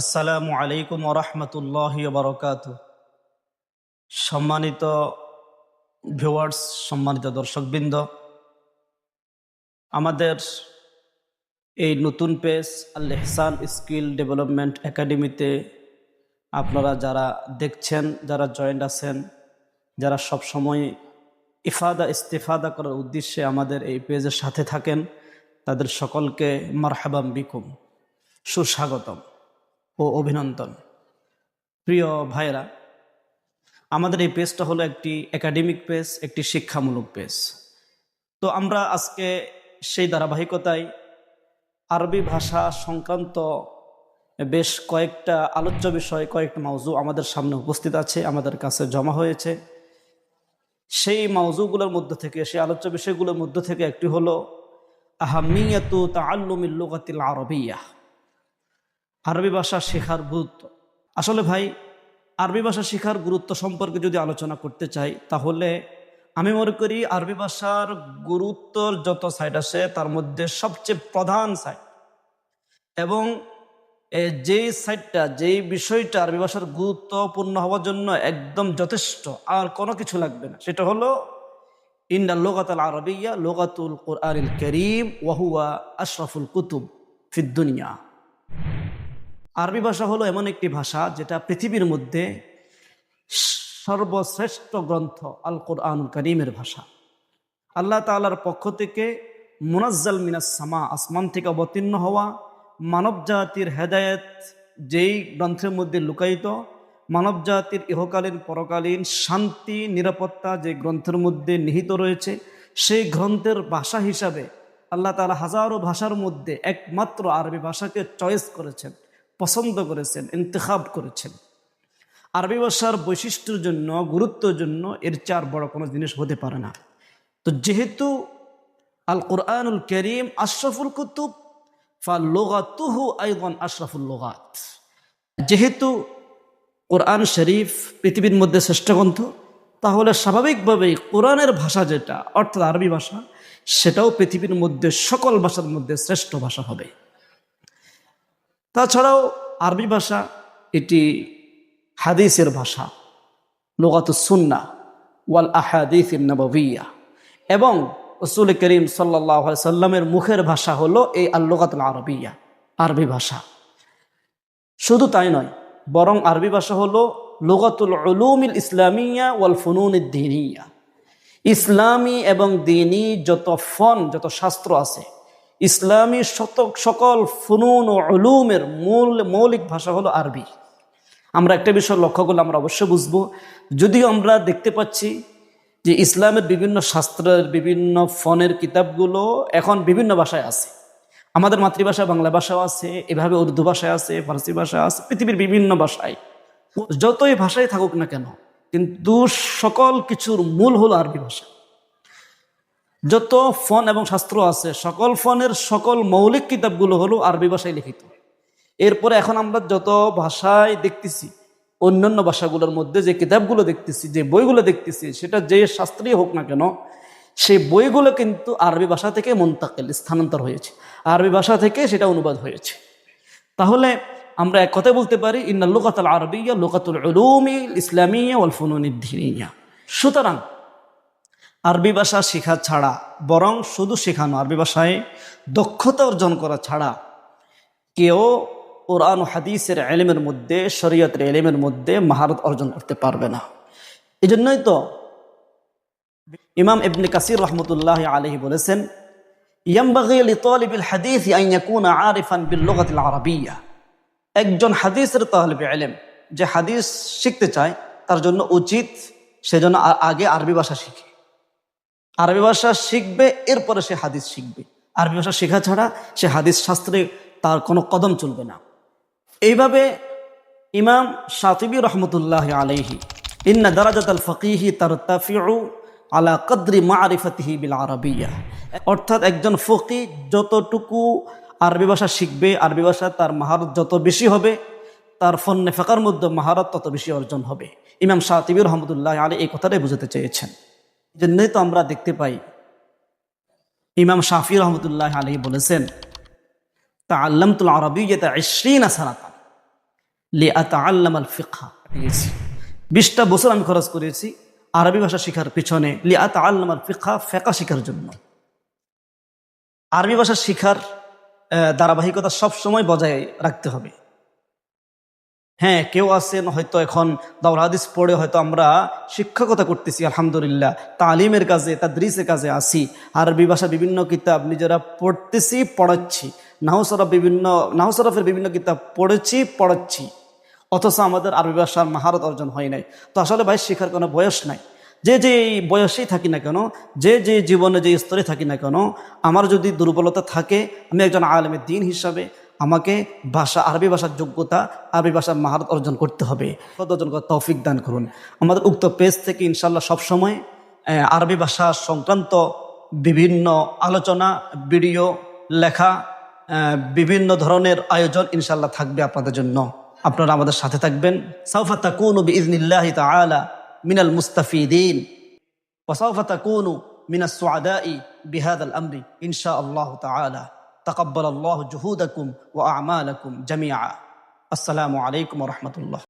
আসসালামু আলাইকুম ওরহমতুল্লাহি বারকাতুহু। সম্মানিত ভিউয়ার্স, সম্মানিত দর্শকবৃন্দ, আমাদের এই নতুন পেজ আল ইহসান স্কিল ডেভেলপমেন্ট একাডেমিতে আপনারা যারা দেখছেন, যারা জয়েন্ট আছেন, যারা সব সময় ইস্তেফাদা করার উদ্দেশ্যে আমাদের এই পেজের সাথে থাকেন, তাদের সকলকে মারহাবাম বিকুম, সুস্বাগতম ও অভিনন্দন। প্রিয় ভাইরা, আমাদের এই পেজটা হলো একটি একাডেমিক পেজ, একটি শিক্ষামূলক পেজ। তো আমরা আজকে সেই ধারাবাহিকতায় আরবি ভাষা সংক্রান্ত বেশ কয়েকটা আলোচ্য বিষয়, কয়েকটা মাউজু আমাদের সামনে উপস্থিত আছে, আমাদের কাছে জমা হয়েছে। সেই মাউজুগুলোর মধ্য থেকে, সেই আলোচ্য বিষয়গুলোর মধ্য থেকে একটি হলো আহামিয়াতু তাআল্লুমিল লুগাতিল আরবিয়াহ, আরবি ভাষা শেখার গুরুত্ব। আসলে ভাই, আরবি ভাষা শেখার গুরুত্ব সম্পর্কে যদি আলোচনা করতে চাই, তাহলে আমি মনে করি আরবি ভাষার গুরুত্বর যত সাইড আছে তার মধ্যে সবচেয়ে প্রধান সাইড এবং যেই সাইডটা, যেই বিষয়টা আরবি ভাষার গুরুত্বপূর্ণ হওয়ার জন্য একদম যথেষ্ট, আর কোনো কিছু লাগবে না, সেটা হলো ইন্নাল লুগাতাল আরবিয়্যা লুগাতুল কুরআনিল কারীম ওয়া হুয়া আশরাফুল কুতুব ফিদ দুনিয়া। আরবি ভাষা হলো এমন একটি ভাষা যেটা পৃথিবীর মধ্যে সর্বশ্রেষ্ঠ গ্রন্থ আল কুরআনুল কারীমের ভাষা। আল্লাহ তাআলার পক্ষ থেকে মুনাজ্জাল মিনাস সামা, আসমান থেকে অবতীর্ণ হওয়া, মানব জাতির হেদায়েত যেই গ্রন্থের মধ্যে লুকায়িত, মানব জাতির ইহকালীন পরকালীন শান্তি নিরাপত্তা যে গ্রন্থের মধ্যে নিহিত রয়েছে, সেই গ্রন্থের ভাষা হিসাবে আল্লাহ তাআলা হাজারো ভাষার মধ্যে একমাত্র আরবি ভাষাকে চয়েস করেছেন, পছন্দ করেছেন, ইন্তেখাব করেছেন। আরবি ভাষার বৈশিষ্ট্যের জন্য, গুরুত্বের জন্য এর চার বড় কোনো জিনিস হতে পারে না। তো যেহেতু আল কুরআনুল কারীম আশরাফুল কুতুব, ফালুগাতুহু আইদান আশরাফুল লুগাত, যেহেতু কোরআন শরীফ পৃথিবীর মধ্যে শ্রেষ্ঠ গ্রন্থ, তাহলে স্বাভাবিকভাবেই কোরআনের ভাষা যেটা, অর্থাৎ আরবি ভাষা, সেটাও পৃথিবীর মধ্যে সকল ভাষার মধ্যে শ্রেষ্ঠ ভাষা হবে। তাছাড়াও আরবি ভাষা এটি হাদিসের ভাষা, লুগাতুস সুন্নাহ ওয়াল আহাদিসিন নববিয়্যাহ, এবং রাসূল করিম সাল্লাল্লাহু আলাইহি সাল্লামের মুখের ভাষা হলো এই আল লুগাতুল আরবিয়্যাহ, আরবি ভাষা। শুধু তাই নয়, বরং আরবি ভাষা হলো লুগাতুল উলুমিল ইসলামিয়্যা ওয়াল ফুনুনিদ দীনিয়্যা, ইসলামী এবং দ্বীনি যত ফন, যত শাস্ত্র আছে, ইসলামী সকল ফুনুন ও উলুমের মৌলিক ভাষা হলো আরবি। আমরা একটা বিষয় লক্ষ্য করলে আমরা অবশ্যই বুঝবো, যদিও আমরা দেখতে পাচ্ছি যে ইসলামের বিভিন্ন শাস্ত্রের বিভিন্ন ফনের কিতাবগুলো এখন বিভিন্ন ভাষায় আছে। আমাদের মাতৃভাষা বাংলা ভাষাও আছে, এভাবে উর্দু ভাষায় আছে, ফার্সি ভাষা আছে, পৃথিবীর বিভিন্ন ভাষায়। যতই ভাষায় থাকুক না কেন, কিন্তু সকল কিছুর মূল হলো আরবি ভাষা। যত ফন এবং শাস্ত্র আছে, সকল ফনের সকল মৌলিক কিতাবগুলো হলো আরবি ভাষায় লিখিত। এরপরে এখন আমরা যত ভাষায় দেখতেছি, অন্যান্য ভাষাগুলোর মধ্যে যে কিতাবগুলো দেখতেছি, যে বইগুলো দেখতেছি, সেটা যে শাস্ত্রীয় হোক না কেন, সেই বইগুলো কিন্তু আরবি ভাষা থেকে মুনতাকিল, স্থানান্তর হয়েছে, আরবি ভাষা থেকে সেটা অনুবাদ হয়েছে। তাহলে আমরা এক কথায় বলতে পারি, ইন্নাল লুগাতাল আরবিয়্যা লুগাতুল উলুমিল ইসলামিয়্যা ওয়াল ফুনুনিদ দীনিয়্যা। সুতরাং আরবি ভাষা শেখা ছাড়া, বরং শুধু শেখানো, আরবি ভাষায় দক্ষতা অর্জন করা ছাড়া কেউ কোরআন ও হাদিসের ইলমের মধ্যে, শরীয়তের ইলমের মধ্যে মাহারত অর্জন করতে পারবে না। এজন্যই তো ইমাম ইবনে কাসির রাহমাতুল্লাহি আলাইহি বলেছেন, ইয়ামবাগি লিতালিবিল হাদিস আন ইয়াকুনা আরিফান বিল লুগাতিল আরাবিয়্যা। একজন হাদিসের তালিবে ইলম, যে হাদিস শিখতে চায়, তার জন্য উচিত সেজন্য আগে আরবি ভাষা শিখে, আরবি ভাষা শিখবে, এরপরে সে হাদিস শিখবে। আরবি ভাষা শেখা ছাড়া সে হাদিস শাস্ত্রে তার কোনো কদম চলবে না। এইভাবে ইমাম শাতিবী রহমতুল্লাহি আলাইহি, ইন্না দারাজাতাল ফাকিহি তারতাফিউ আলা কদরি মারিফাতিহি বিল আরাবিয়্যা, অর্থাৎ একজন ফকিহ যতটুকু আরবি ভাষা শিখবে, আরবি ভাষা তার মাহারত যত বেশি হবে, তার ফন্নে ফাকার মধ্যে মাহারত তত বেশি অর্জন হবে। ইমাম শাতিবী রহমতুল্লাহি আলাইহি এই কথাটাই বুঝাতে চেয়েছেন। জন্যই তো আমরা দেখতে পাই ইমাম শাফি রহমতুল্লাহ আলাইহি বলেছেন, তাআল্লামতুল আরাবিয়্যাতা 20 সানাতান, লিআতাআল্লামাল ফিকহা। 20টা বছর আমি খরচ করেছি আরবি ভাষা শেখার পিছনে, লিআতাআল্লামাল ফিকহা, ফিকহ শেখার জন্য। আরবি ভাষা শেখার ধারাবাহিকতা সবসময় বজায় রাখতে হবে। হ্যাঁ, কেউ আছেন হয়তো এখন দাওরাল হাদিস পড়ে হয়তো আমরা শিক্ষকতা করতেছি, আলহামদুলিল্লাহ, তালিমের কাজে, তাদরিসের কাজে আসি, আরবি ভাষা বিভিন্ন কিতাব নিজেরা পড়তেছি, পড়াচ্ছি, নাহসরফের বিভিন্ন কিতাব পড়েছি, পড়াচ্ছি, অথচ আমাদের আরবি ভাষার মাহারত অর্জন হয় নাই। তো আসলে ভাই শেখার কোনো বয়স নাই। যে যে বয়সেই থাকি না কেন, যে যে জীবনে যে স্তরে থাকি না কেন, আমার যদি দুর্বলতা থাকে, আমি একজন আলেমের দ্বীন হিসাবে আমাকে আরবি ভাষার যোগ্যতা, আরবি ভাষার মাহারত অর্জন করতে হবে। অর্জন করার তৌফিক দান করুন। আমাদের উক্ত পেজ থেকে ইনশাল্লাহ সবসময় আরবি ভাষা সংক্রান্ত বিভিন্ন আলোচনা, ভিডিও, লেখা, বিভিন্ন ধরনের আয়োজন ইনশাল্লাহ থাকবে আপনাদের জন্য। আপনারা আমাদের সাথে থাকবেন। সাউফা তাকুনু বিইজনিল্লাহি তাআলা মিনাল মুস্তাফিদিন ওয়া সাউফা তাকুনু মিনাস সুআদাই বিহাদাল আমরি ইনশাআল্লাহু তাআলা। তাকাব্বালাল্লাহু জুহুদাকুম ওয়া আমালাকুম জামিআ। আসসালামু আলাইকুম ওয়া রাহমাতুল্লাহ।